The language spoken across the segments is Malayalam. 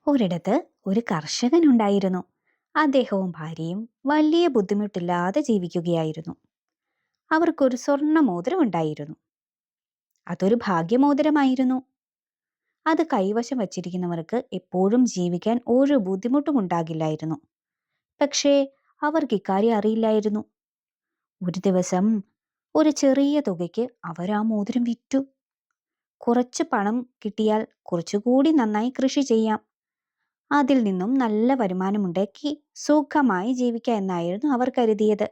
ഒരിടത്ത് ഒരു കർഷകനുണ്ടായിരുന്നു. അദ്ദേഹവും ഭാര്യയും വലിയ ബുദ്ധിമുട്ടില്ലാതെ ജീവിക്കുകയായിരുന്നു. അവർക്കൊരു സ്വർണ്ണ മോതിരം ഉണ്ടായിരുന്നു. അതൊരു ഭാഗ്യമോതിരമായിരുന്നു. അത് കൈവശം വച്ചിരിക്കുന്നവർക്ക് എപ്പോഴും ജീവിക്കാൻ ഒരു ബുദ്ധിമുട്ടും ഉണ്ടാകില്ലായിരുന്നു. പക്ഷേ അവർക്ക് ഇക്കാര്യം അറിയില്ലായിരുന്നു. ഒരു ദിവസം ഒരു ചെറിയ തുകയ്ക്ക് അവർ ആ മോതിരം വിറ്റു. കുറച്ച് പണം കിട്ടിയാൽ കുറച്ചുകൂടി നന്നായി കൃഷി ചെയ്യാം, അതിൽ നിന്നും നല്ല വരുമാനമുണ്ടാക്കി സുഖമായി ജീവിക്കാം എന്നായിരുന്നു അവർ കരുതിയത്.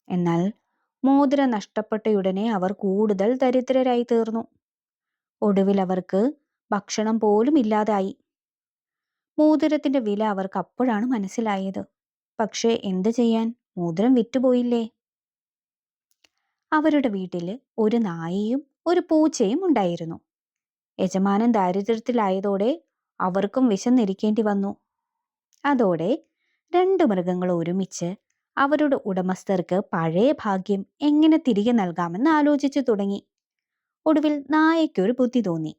എന്നാൽ മോതിരം നഷ്ടപ്പെട്ടയുടനെ അവർ കൂടുതൽ ദരിദ്രരായി തീർന്നു. ഒടുവിൽ അവർക്ക് ഭക്ഷണം പോലും ഇല്ലാതായി. മോതിരത്തിന്റെ വില അവർക്ക് അപ്പോഴാണ് മനസ്സിലായത്. പക്ഷേ എന്തു ചെയ്യാൻ, മോതിരം വിറ്റുപോയില്ലേ. അവരുടെ വീട്ടില് ഒരു നായയും ഒരു പൂച്ചയും ഉണ്ടായിരുന്നു. യജമാനൻ ദാരിദ്ര്യത്തിലായതോടെ അവർക്കും വിശന്നിരിക്കേണ്ടി വന്നു. അതോടെ രണ്ട് മൃഗങ്ങൾ ഒരുമിച്ച് അവരുടെ ഉടമസ്ഥർക്ക് പഴയ ഭാഗ്യം എങ്ങനെ തിരികെ നൽകാമെന്ന് ആലോചിച്ചു തുടങ്ങി. ഒടുവിൽ നായയ്ക്കൊരു ബുദ്ധി തോന്നി.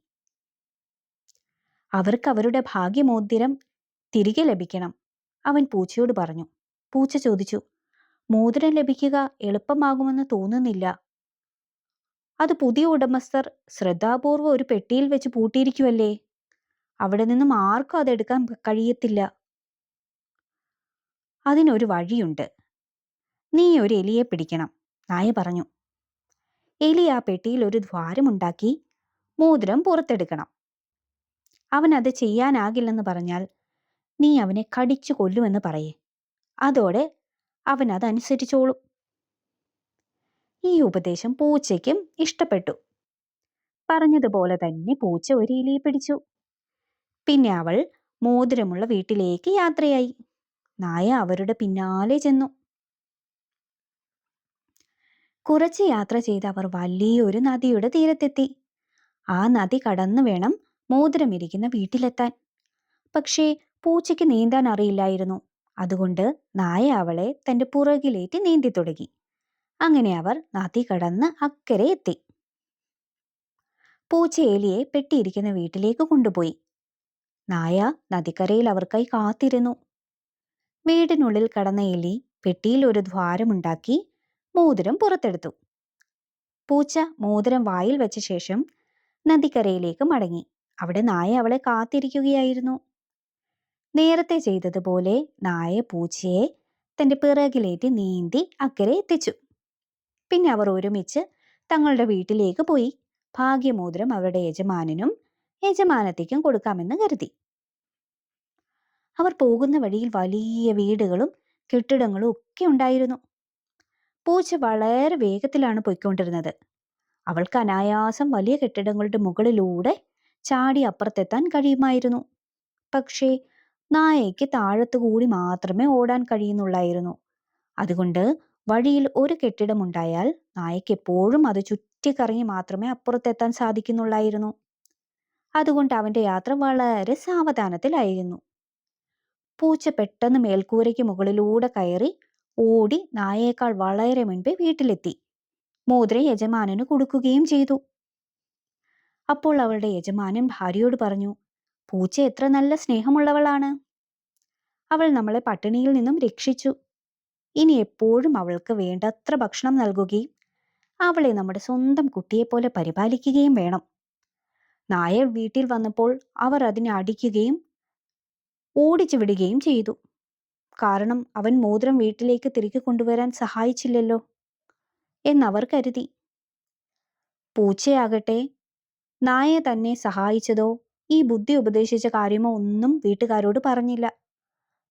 അവർക്ക് അവരുടെ ഭാഗ്യമോതിരം തിരികെ ലഭിക്കണം. അവൻ പൂച്ചയോട് പറഞ്ഞു. പൂച്ച ചോദിച്ചു, മോതിരം ലഭിക്കുക എളുപ്പമാകുമെന്ന് തോന്നുന്നില്ല. അത് പുതിയ ഉടമസ്ഥർ ശ്രദ്ധാപൂർവം ഒരു പെട്ടിയിൽ വെച്ച് പൂട്ടിയിരിക്കുവല്ലേ. അവിടെ നിന്നും ആർക്കും അതെടുക്കാൻ കഴിയത്തില്ല. അതിനൊരു വഴിയുണ്ട്. നീ ഒരു എലിയെ പിടിക്കണം. നായ പറഞ്ഞു. എലി ആ പെട്ടിയിൽ ഒരു ദ്വാരമുണ്ടാക്കി മോതിരം പുറത്തെടുക്കണം. അവൻ അത് ചെയ്യാനാകില്ലെന്ന് പറഞ്ഞാൽ നീ അവനെ കടിച്ചു കൊല്ലുമെന്ന് പറയേ. അതോടെ അവൻ അതനുസരിച്ചോളും. ഈ ഉപദേശം പൂച്ചയ്ക്കും ഇഷ്ടപ്പെട്ടു. പറഞ്ഞതുപോലെ തന്നെ പൂച്ച ഒരു എലിയെ പിടിച്ചു. പിന്നെ അവൾ മോതിരമുള്ള വീട്ടിലേക്ക് യാത്രയായി. നായ അവരുടെ പിന്നാലെ ചെന്നു. കുറച്ച് യാത്ര ചെയ്ത് അവർ വലിയൊരു നദിയുടെ തീരത്തെത്തി. ആ നദി കടന്നു വേണം മോതിരമിരിക്കുന്ന വീട്ടിലെത്താൻ. പക്ഷേ പൂച്ചയ്ക്ക് നീന്താൻ അറിയില്ലായിരുന്നു. അതുകൊണ്ട് നായ അവളെ തന്റെ പുറകിലേറ്റി നീന്തി തുടങ്ങി. അങ്ങനെ അവർ നദി കടന്ന് അക്കരെ എത്തി. പൂച്ച എലിയെ പെട്ടിയിരിക്കുന്ന വീട്ടിലേക്ക് കൊണ്ടുപോയി. നായ നദിക്കരയിൽ അവർക്കായി കാത്തിരുന്നു. വീടിനുള്ളിൽ കടന്ന എലി പെട്ടിയിൽ ഒരു ദ്വാരമുണ്ടാക്കി മോതിരം പുറത്തെടുത്തു. പൂച്ച മോതിരം വായിൽ വെച്ച ശേഷം നദിക്കരയിലേക്ക് മടങ്ങി. അവിടെ നായ അവളെ കാത്തിരിക്കുകയായിരുന്നു. നേരത്തെ ചെയ്തതുപോലെ നായ പൂച്ചയെ തന്റെ പിറകിലേറ്റി നീന്തി അക്കരെ എത്തിച്ചു. പിന്നെ അവർ ഒരുമിച്ച് തങ്ങളുടെ വീട്ടിലേക്ക് പോയി. ഭാഗ്യമോതിരം അവരുടെ യജമാനനും യജമാനത്തിക്കും കൊടുക്കാമെന്ന് കരുതി. അവർ പോകുന്ന വഴിയിൽ വലിയ വീടുകളും കെട്ടിടങ്ങളും ഒക്കെ ഉണ്ടായിരുന്നു. പൂച്ച വളരെ വേഗത്തിലാണ് പോയിക്കൊണ്ടിരുന്നത്. അവൾക്ക് അനായാസം വലിയ കെട്ടിടങ്ങളുടെ മുകളിലൂടെ ചാടി അപ്പുറത്തെത്താൻ കഴിയുമായിരുന്നു. പക്ഷേ നായയ്ക്ക് താഴത്തു കൂടി മാത്രമേ ഓടാൻ കഴിയുന്നുള്ളായിരുന്നു. അതുകൊണ്ട് വഴിയിൽ ഒരു കെട്ടിടമുണ്ടായാൽ നായയ്ക്ക് എപ്പോഴും അത് ചുറ്റിക്കറങ്ങി മാത്രമേ അപ്പുറത്തെത്താൻ സാധിക്കുന്നുള്ളായിരുന്നു. അതുകൊണ്ട് അവന്റെ യാത്ര വളരെ സാവധാനത്തിലായിരുന്നു. പൂച്ച പെട്ടെന്ന് മേൽക്കൂരയ്ക്ക് മുകളിലൂടെ കയറി ഓടി നായയേക്കാൾ വളരെ മുൻപേ വീട്ടിലെത്തി. മോതിരം യജമാനന് കൊടുക്കുകയും ചെയ്തു. അപ്പോൾ അവളുടെ യജമാനൻ ഭാര്യയോട് പറഞ്ഞു, പൂച്ച എത്ര നല്ല സ്നേഹമുള്ളവളാണ്. അവൾ നമ്മളെ പട്ടിണിയിൽ നിന്നും രക്ഷിച്ചു. ഇനി എപ്പോഴും അവൾക്ക് വേണ്ടത്ര ഭക്ഷണം നൽകുകയും അവളെ നമ്മുടെ സ്വന്തം കുട്ടിയെപ്പോലെ പരിപാലിക്കുകയും വേണം. നായ വീട്ടിൽ വന്നപ്പോൾ അവർ അതിനെ അടിക്കുകയും ഓടിച്ചു വിടുകയും ചെയ്തു. കാരണം അവൻ മോതിരം വീട്ടിലേക്ക് തിരികെ കൊണ്ടുവരാൻ സഹായിച്ചില്ലല്ലോ എന്നവർ കരുതി. പൂച്ചയാകട്ടെ നായയെ തന്നെ സഹായിച്ചതോ ഈ ബുദ്ധി ഉപദേശിച്ച കാര്യമോ ഒന്നും വീട്ടുകാരോട് പറഞ്ഞില്ല.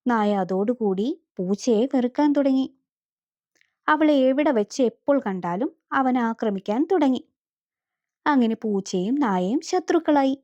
നായ അതോടുകൂടി പൂച്ചയെ വെറുക്കാൻ തുടങ്ങി. അവളെ എവിടെ വെച്ച് എപ്പോൾ കണ്ടാലും അവൻ ആക്രമിക്കാൻ തുടങ്ങി. അങ്ങനെ പൂച്ചയും നായയും ശത്രുക്കളായി.